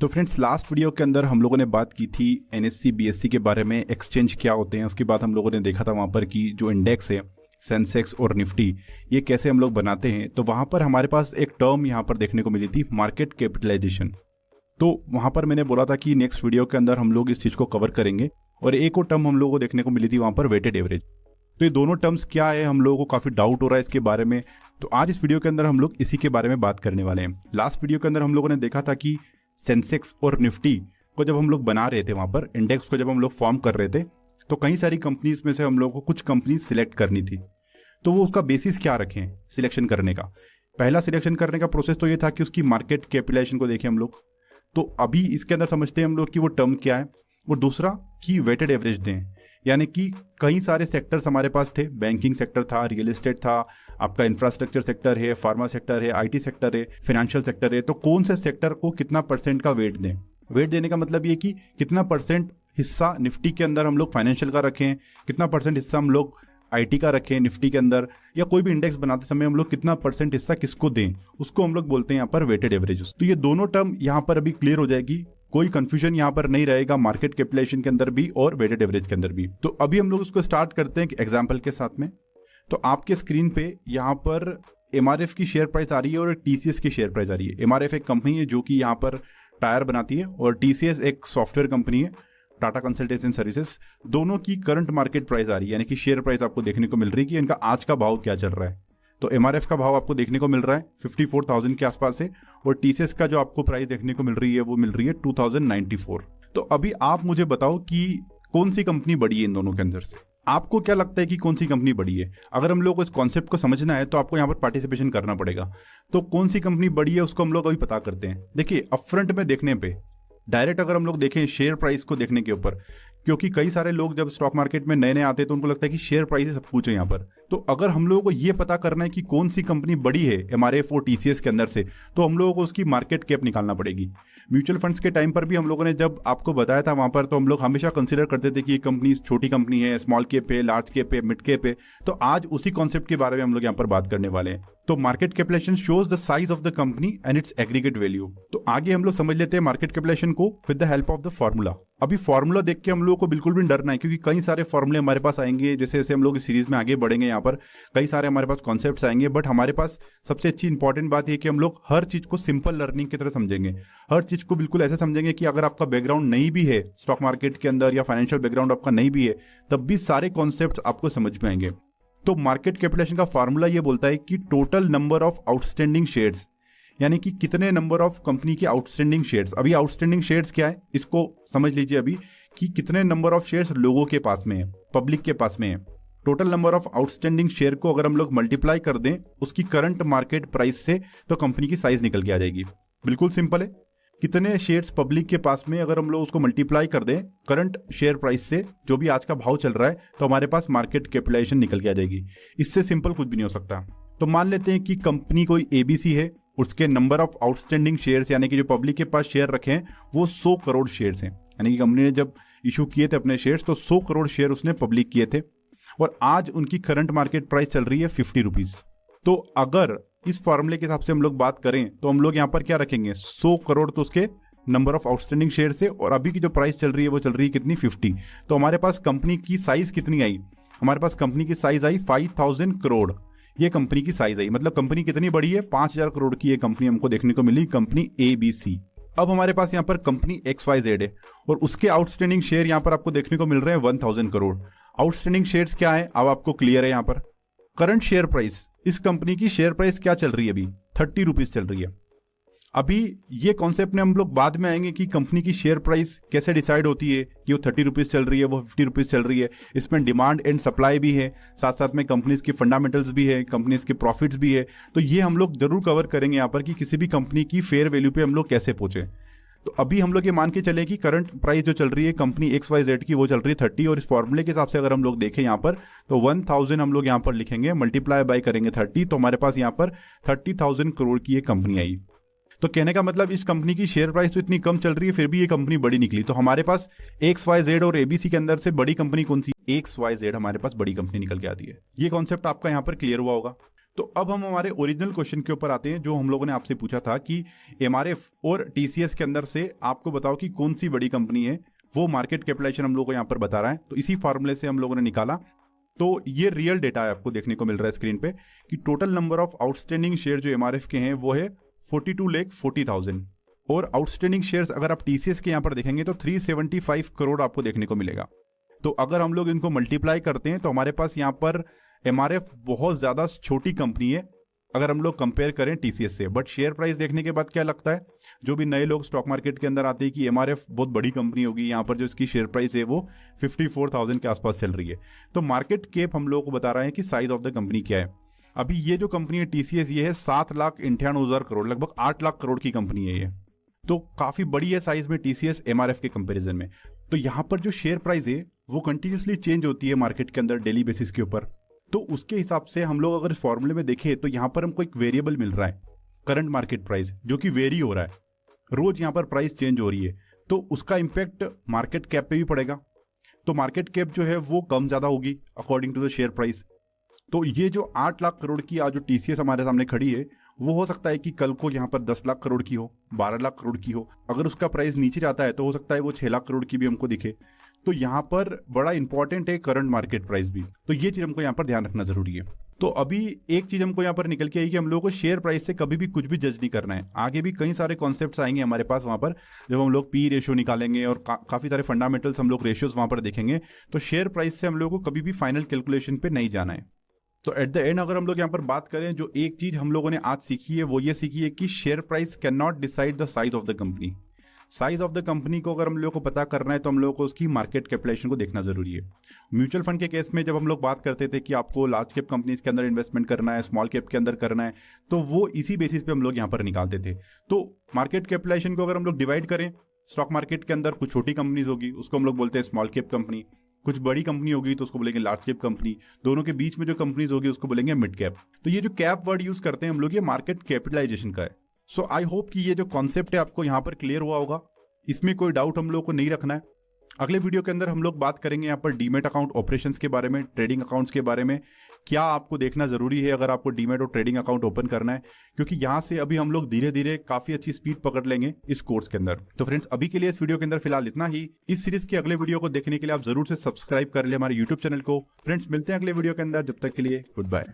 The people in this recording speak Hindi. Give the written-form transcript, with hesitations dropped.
तो फ्रेंड्स, लास्ट वीडियो के अंदर हम लोगों ने बात की थी एनएससी बीएससी के बारे में, एक्सचेंज क्या होते हैं। उसके बाद हम लोगों ने देखा था वहाँ पर कि जो इंडेक्स है सेंसेक्स और निफ्टी, ये कैसे हम लोग बनाते हैं। तो वहाँ पर हमारे पास एक टर्म यहाँ पर देखने को मिली थी, मार्केट कैपिटलाइजेशन। तो वहाँ पर मैंने बोला था कि नेक्स्ट वीडियो के अंदर हम लोग इस चीज़ को कवर करेंगे। और एक और टर्म हम लोगों को देखने को मिली थी वहाँ पर, वेटेड एवरेज। तो ये दोनों टर्म्स क्या है, हम लोगों को काफ़ी डाउट हो रहा है इसके बारे में। तो आज इस वीडियो के अंदर हम लोग इसी के बारे में बात करने वाले हैं। लास्ट वीडियो के अंदर हम लोगों ने देखा था कि सेंसेक्स और निफ्टी को जब हम लोग बना रहे थे, वहाँ पर इंडेक्स को जब हम लोग फॉर्म कर रहे थे, तो कई सारी कंपनीज में से हम लोगों को कुछ कंपनीज सिलेक्ट करनी थी। तो वो उसका बेसिस क्या रखें सिलेक्शन करने का। पहला सिलेक्शन करने का प्रोसेस तो ये था कि उसकी मार्केट कैपिटलाइजेशन को देखें हम लोग। तो अभी इसके अंदर समझते हैं हम लोग कि वो टर्म क्या है। और दूसरा कि वेटेड एवरेज दें, यानी कि कई सारे सेक्टर्स हमारे पास थे। बैंकिंग सेक्टर था, रियल एस्टेट था, आपका इंफ्रास्ट्रक्चर सेक्टर है, फार्मा सेक्टर है, आईटी सेक्टर है, फाइनेंशियल सेक्टर है। तो कौन से सेक्टर को कितना परसेंट का वेट दें। वेट देने का मतलब ये कि कितना परसेंट हिस्सा निफ्टी के अंदर हम लोग फाइनेंशियल का रखें, कितना परसेंट हिस्सा हम लोग आईटी का रखें निफ्टी के अंदर, या कोई भी इंडेक्स बनाते समय हम लोग कितना परसेंट हिस्सा किसको दें, उसको हम लोग बोलते हैं यहाँ पर वेटेड एवरेज। तो ये दोनों टर्म यहाँ पर अभी क्लियर हो जाएगी, कोई कंफ्यूजन यहाँ पर नहीं रहेगा मार्केट कैपिटलाइजेशन के अंदर भी और वेटेड एवरेज के अंदर भी। तो अभी हम लोग उसको स्टार्ट करते हैं एग्जाम्पल के साथ में। तो आपके स्क्रीन पे यहाँ पर एमआरएफ की शेयर प्राइस आ रही है और टीसीएस की शेयर प्राइस आ रही है। एमआरएफ एक कंपनी है जो कि यहाँ पर टायर बनाती है, और टीसीएस एक सॉफ्टवेयर कंपनी है, टाटा कंसल्टेशन सर्विसेज। दोनों की करंट मार्केट प्राइस आ रही है, यानी कि शेयर प्राइस आपको देखने को मिल रही है कि इनका आज का भाव क्या चल रहा है। तो एमआरएफ का भाव आपको देखने को मिल रहा है 54,000 के आसपास है, और टीसीएस का जो आपको प्राइस देखने को मिल रही है वो मिल रही है 2094। तो अभी आप मुझे बताओ कि कौन सी कंपनी बड़ी है इन दोनों के अंदर से। आपको क्या लगता है कि कौन सी कंपनी बड़ी है? अगर हम लोग को इस कॉन्सेप्ट को समझना है तो आपको यहाँ पर पार्टिसिपेशन करना पड़ेगा। तो कौन सी कंपनी बड़ी है उसको हम लोग अभी पता करते हैं। देखिए, अपफ्रंट में देखने पे डायरेक्ट अगर हम लोग देखें शेयर प्राइस को देखने के ऊपर, क्योंकि कई सारे लोग जब स्टॉक मार्केट में नए नए आते हैं तो उनको लगता है कि शेयर प्राइस ही सब कुछ है यहाँ पर। तो अगर हम लोगों को ये पता करना है कि कौन सी कंपनी बड़ी है एमआरएफ और टीसीएस के अंदर से, तो हम लोगों को उसकी मार्केट कैप निकालना पड़ेगी। म्यूचुअल फंड्स के टाइम पर भी हम लोगों ने जब आपको बताया था वहां पर, तो हम लोग हमेशा कंसिडर करते थे कि ये कंपनी छोटी कंपनी है, स्मॉल कैप है, लार्ज कैप है, मिड कैप है। तो आज उसी कॉन्सेप्ट के बारे में हम लोग यहाँ पर बात करने वाले हैं। तो market capitalisation shows the size of the company and its aggregate value. तो आगे हम लोग समझ लेते हैं मार्केट कैपिटलाइजेशन को with the help of the formula. अभी फॉर्मूला देख के हम लोगों को बिल्कुल भी डरना है, क्योंकि कई सारे फॉर्मूले हमारे पास आएंगे। जैसे जैसे हम लोग इस सीरीज में आगे बढ़ेंगे, यहाँ पर कई सारे हमारे पास कॉन्सेप्ट्स आएंगे। बट हमारे पास सबसे अच्छी इंपॉर्टेंट बात यह कि हम लोग हर चीज को सिंपल लर्निंग की तरह समझेंगे। हर चीज को बिल्कुल ऐसे समझेंगे कि अगर आपका बैकग्राउंड नहीं भी है स्टॉक मार्केट के अंदर, या फाइनेंशियल बैकग्राउंड आपका नहीं भी है, तब भी सारे कॉन्सेप्ट्स आपको समझ में आएंगे। तो मार्केट कैपिटलाइजेशन का फॉर्मूला ये बोलता है कि total number of outstanding shares, यानी कि कितने नंबर ऑफ कंपनी के आउटस्टैंडिंग शेयर्स। अभी आउटस्टैंडिंग शेयर्स क्या है इसको समझ लीजिए अभी, कि कितने नंबर ऑफ शेयर्स लोगों के पास में है, पब्लिक के पास में है। Total number of outstanding share को अगर हम लोग मल्टीप्लाई कर दें उसकी करंट मार्केट प्राइस से, तो कंपनी की साइज निकल के आ जाएगी। बिल्कुल सिंपल है। कितने शेयर्स पब्लिक के पास में, अगर हम लोग उसको मल्टीप्लाई कर दें करंट शेयर प्राइस से, जो भी आज का भाव चल रहा है, तो हमारे पास मार्केट कैपिटलाइजेशन निकल के आ जाएगी। इससे सिंपल कुछ भी नहीं हो सकता। तो मान लेते हैं कि कंपनी कोई एबीसी है, उसके नंबर ऑफ आउटस्टैंडिंग शेयर्स, यानी कि जो पब्लिक के पास शेयर रखे हैं, वो 100 करोड़ शेयर्स हैं। यानी कि कंपनी ने जब इशू किए थे अपने शेयर्स, तो 100 करोड़ शेयर उसने पब्लिक किए थे, और आज उनकी करंट मार्केट प्राइस चल रही है 50 रुपीज। तो अगर इस फॉर्मूले के हिसाब से हम लोग बात करें, तो हम लोग यहाँ पर क्या रखेंगे, 100 करोड़ तो उसके नंबर ऑफ आउटस्टैंडिंग शेयर से, और अभी की जो प्राइस चल रही है वो चल रही है कितनी, 50। तो हमारे पास कंपनी की साइज कितनी आई, हमारे पास कंपनी की साइज आई 5000 करोड़। ये कंपनी की साइज आई, मतलब कंपनी कितनी बड़ी है, 5000 करोड़ की ये कंपनी हमको देखने को मिली, कंपनी एबीसी। अब हमारे पास यहाँ पर कंपनी XYZ है, और उसके आउटस्टैंडिंग शेयर यहाँ पर आपको देखने को मिल रहे हैं 1000 करोड़। आउटस्टैंडिंग शेयर्स क्या है अब आपको क्लियर है। यहाँ पर करंट शेयर प्राइस, इस कंपनी की शेयर प्राइस क्या चल रही है अभी, 30 रुपीज चल रही है। अभी ये कॉन्सेप्ट में हम लोग बाद में आएंगे कि कंपनी की शेयर प्राइस कैसे डिसाइड होती है, कि वो 30 रुपीज चल रही है, वो 50 रुपीज चल रही है। इसमें डिमांड एंड सप्लाई भी है, साथ साथ में कंपनीज की फंडामेंटल्स भी है, कंपनीज के प्रॉफिट्स भी है। तो ये हम लोग जरूर कवर करेंगे यहाँ पर, कि किसी भी कंपनी की फेयर वैल्यू पे हम लोग कैसे पहुंचे। तो अभी हम लोग ये मान के चले कि करंट प्राइस जो चल रही है कंपनी XYZ की, वो चल रही है 30, और इस फॉर्मूले के हिसाब से अगर हम लोग देखें यहाँ पर, तो 1000 हम लोग यहाँ पर लिखेंगे, मल्टीप्लाई बाय करेंगे 30, तो हमारे पास यहाँ पर 30,000 करोड़ की ये कंपनी आई। तो कहने का मतलब इस कंपनी की शेयर प्राइस तो इतनी कम चल रही है, फिर भी ये कंपनी बड़ी निकली। तो हमारे पास XYZ और ABC के अंदर से बड़ी कंपनी कौन सी, XYZ हमारे पास बड़ी कंपनी निकल के आती है। ये कॉन्सेप्ट आपका यहाँ पर क्लियर हुआ होगा। तो अब हम हमारे ओरिजिनल क्वेश्चन के ऊपर आते हैं जो हम लोगों ने आपसे पूछा था कि एमआरएफ और टीसीएस के अंदर से आपको बताओ कि कौन सी बड़ी कंपनी है। वो मार्केट कैपिटलाइजेशन हम लोग को यहाँ पर बता रहा है। तो इसी फॉर्मूले से हम लोगों ने निकाला। तो ये रियल डेटा है, आपको देखने को मिल रहा है स्क्रीन पे कि total number of outstanding share जो एमआरएफ के हैं वो है 42,40,000 और आउटस्टैंडिंग शेयर्स अगर आप टीसीएस के यहाँ पर देखेंगे तो 375 करोड़ आपको देखने को मिलेगा। तो अगर हम लोग इनको मल्टीप्लाई करते हैं तो हमारे पास यहाँ पर एमआरएफ बहुत ज्यादा छोटी कंपनी है अगर हम लोग कंपेयर करें टीसीएस से। बट शेयर प्राइस देखने के बाद क्या लगता है, जो भी नए लोग स्टॉक मार्केट के अंदर आते हैं कि एमआरएफ बहुत बड़ी कंपनी होगी, यहाँ पर जो इसकी शेयर प्राइस है वो 54,000 के आसपास चल रही है। तो मार्केट कैप हम लोग को बता रहे हैं कि साइज ऑफ द कंपनी क्या है। अभी ये जो कंपनी है टीसीएस, ये है 7,98,000 करोड़, लगभग 8 लाख करोड़ की कंपनी है ये। तो काफी बड़ी है साइज में टीसीएस एमआरएफ के कंपैरिजन में। तो यहाँ पर जो शेयर प्राइस है वो कंटिन्यूसली चेंज होती है मार्केट के अंदर डेली बेसिस के ऊपर। तो उसके हिसाब से हम लोग अगर इस फॉर्मूले में देखें तो यहाँ पर हमको एक वेरिएबल मिल रहा है करंट मार्केट प्राइस, जो कि वेरी हो रहा है, रोज यहाँ पर प्राइस चेंज हो रही है। तो उसका इंपैक्ट मार्केट कैप पे भी पड़ेगा। तो मार्केट कैप जो है वो कम ज्यादा होगी according to the share price. तो ये जो 8 लाख करोड़ की आज जो टीसीएस हमारे सामने खड़ी है वो हो सकता है कि कल को यहाँ पर 10 लाख करोड़ की हो, 12 लाख करोड़ की हो। अगर उसका प्राइस नीचे जाता है तो हो सकता है वो 6 लाख करोड़ की भी हमको दिखे। तो यहाँ पर बड़ा इंपॉर्टेंट है करंट मार्केट प्राइस भी। तो ये चीज हमको यहाँ पर ध्यान रखना जरूरी है। तो अभी एक चीज हमको यहाँ पर निकल के आई कि हम लोगों को शेयर प्राइस से कभी भी कुछ भी जज नहीं करना है। आगे भी कई सारे कॉन्सेप्ट्स आएंगे हमारे पास वहां पर, जब हम लोग पी रेशियो निकालेंगे और काफी सारे फंडामेंटल्स हम लोग रेशियोज वहां पर देखेंगे। तो शेयर प्राइस से हम लोगों को कभी भी फाइनल कैलकुलेशन पे नहीं जाना है। तो एट द एंड अगर हम लोग यहाँ पर बात करें, जो एक चीज हम लोगों ने आज सीखी है वो ये सीखी है कि share price can not decide the size of the company. Size of the company को अगर हम लोगों को पता करना है तो हम लोगों को उसकी मार्केट कैपिटलाइजेशन को देखना जरूरी है। म्यूचुअल फंड के केस में जब हम लोग बात करते थे कि आपको लार्ज कैप कंपनीज के अंदर इन्वेस्टमेंट करना है, स्मॉल कैप के अंदर करना है, तो वो इसी बेसिस पे हम लोग यहाँ पर निकालते थे। तो मार्केट कैपिटलाइजेशन को अगर हम लोग डिवाइड करें, स्टॉक मार्केट के अंदर कुछ छोटी कंपनीज होगी उसको हम लोग बोलते हैं स्मॉल कैप कंपनी, कुछ बड़ी कंपनी होगी तो उसको बोलेंगे लार्ज कैप कंपनी, दोनों के बीच में जो कंपनीज होगी उसको बोलेंगे मिड कैप। तो ये जो कैप वर्ड यूज करते हैं हम लोग, ये मार्केट कैपिटलाइजेशन का है। सो आई होप कि ये जो कॉन्सेप्ट है आपको यहाँ पर क्लियर हुआ होगा, इसमें कोई डाउट हम लोग को नहीं रखना है। अगले वीडियो के अंदर हम लोग बात करेंगे यहाँ पर डीमेट अकाउंट ऑपरेशंस के बारे में, ट्रेडिंग अकाउंट्स के बारे में, क्या आपको देखना जरूरी है अगर आपको डीमेट और ट्रेडिंग अकाउंट ओपन करना है, क्योंकि यहाँ से अभी हम लोग धीरे धीरे काफी अच्छी स्पीड पकड़ लेंगे इस कोर्स के अंदर। तो फ्रेंड्स अभी के लिए इस वीडियो के अंदर फिलहाल इतना ही। इस सीरीज के अगले वीडियो को देखने के लिए आप जरूर से सब्सक्राइब कर ले हमारे यूट्यूब चैनल को। फ्रेंड्स मिलते हैं अगले वीडियो के अंदर, जब तक के लिए गुड बाय।